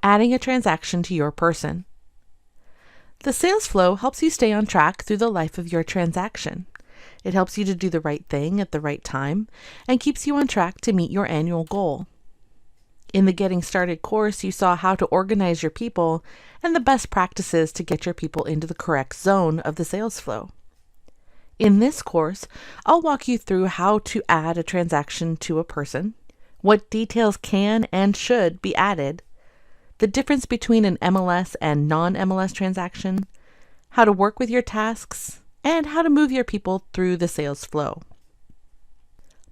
Adding a transaction to your person. The sales flow helps you stay on track through the life of your transaction. It helps you to do the right thing at the right time and keeps you on track to meet your annual goal. In the Getting Started course, you saw how to organize your people and the best practices to get your people into the correct zone of the sales flow. In this course, I'll walk you through how to add a transaction to a person, what details can and should be added, the difference between an MLS and non-MLS transaction, how to work with your tasks, and how to move your people through the sales flow.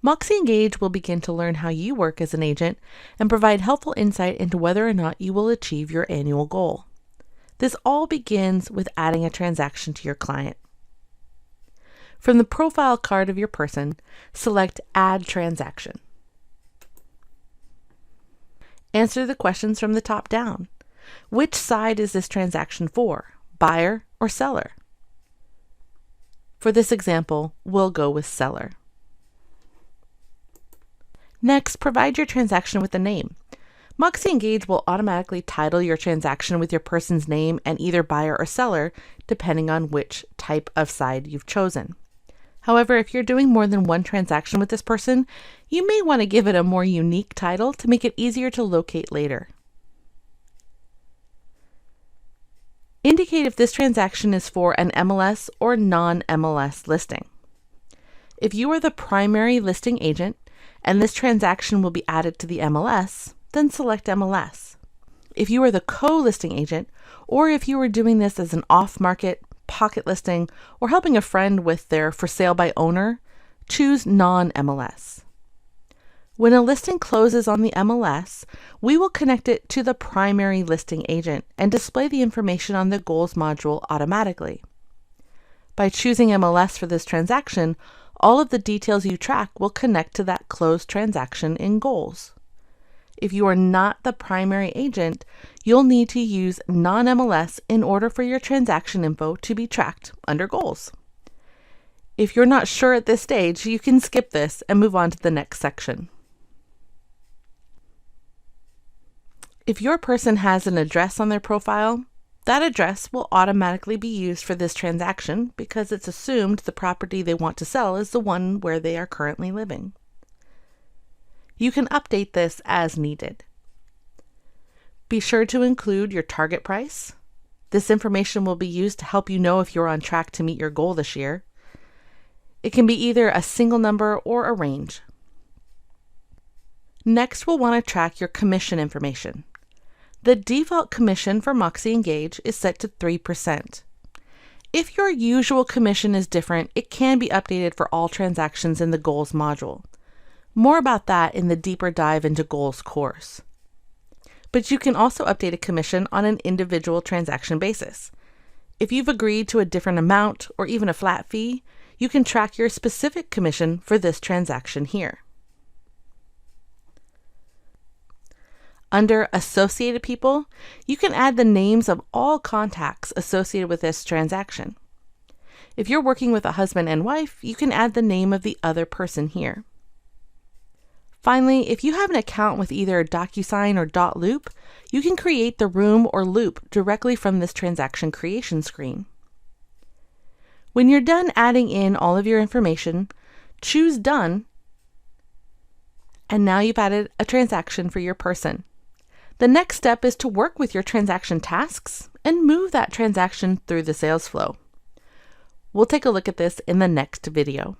MoxiEngage will begin to learn how you work as an agent and provide helpful insight into whether or not you will achieve your annual goal. This all begins with adding a transaction to your client. From the profile card of your person, select Add Transaction. Answer the questions from the top down. Which side is this transaction for, buyer or seller? For this example, we'll go with seller. Next, provide your transaction with a name. MoxiEngage will automatically title your transaction with your person's name and either buyer or seller, depending on which type of side you've chosen. However, if you're doing more than one transaction with this person, you may want to give it a more unique title to make it easier to locate later. Indicate if this transaction is for an MLS or non-MLS listing. If you are the primary listing agent and this transaction will be added to the MLS, then select MLS. If you are the co-listing agent, or if you are doing this as an off-market pocket listing or helping a friend with their for sale by owner, choose non-MLS. When a listing closes on the MLS, we will connect it to the primary listing agent and display the information on the Goals module automatically. By choosing MLS for this transaction, all of the details you track will connect to that closed transaction in Goals. If you are not the primary agent, you'll need to use non-MLS in order for your transaction info to be tracked under Goals. If you're not sure at this stage, you can skip this and move on to the next section. If your person has an address on their profile, that address will automatically be used for this transaction because it's assumed the property they want to sell is the one where they are currently living. You can update this as needed. Be sure to include your target price. This information will be used to help you know if you're on track to meet your goal this year. It can be either a single number or a range. Next, we'll want to track your commission information. The default commission for MoxiEngage is set to 3%. If your usual commission is different, it can be updated for all transactions in the Goals module. More about that in the Deeper Dive into Goals course. But you can also update a commission on an individual transaction basis. If you've agreed to a different amount or even a flat fee, you can track your specific commission for this transaction here. Under Associated People, you can add the names of all contacts associated with this transaction. If you're working with a husband and wife, you can add the name of the other person here. Finally, if you have an account with either DocuSign or .loop, you can create the room or loop directly from this transaction creation screen. When you're done adding in all of your information, choose Done, and now you've added a transaction for your person. The next step is to work with your transaction tasks and move that transaction through the sales flow. We'll take a look at this in the next video.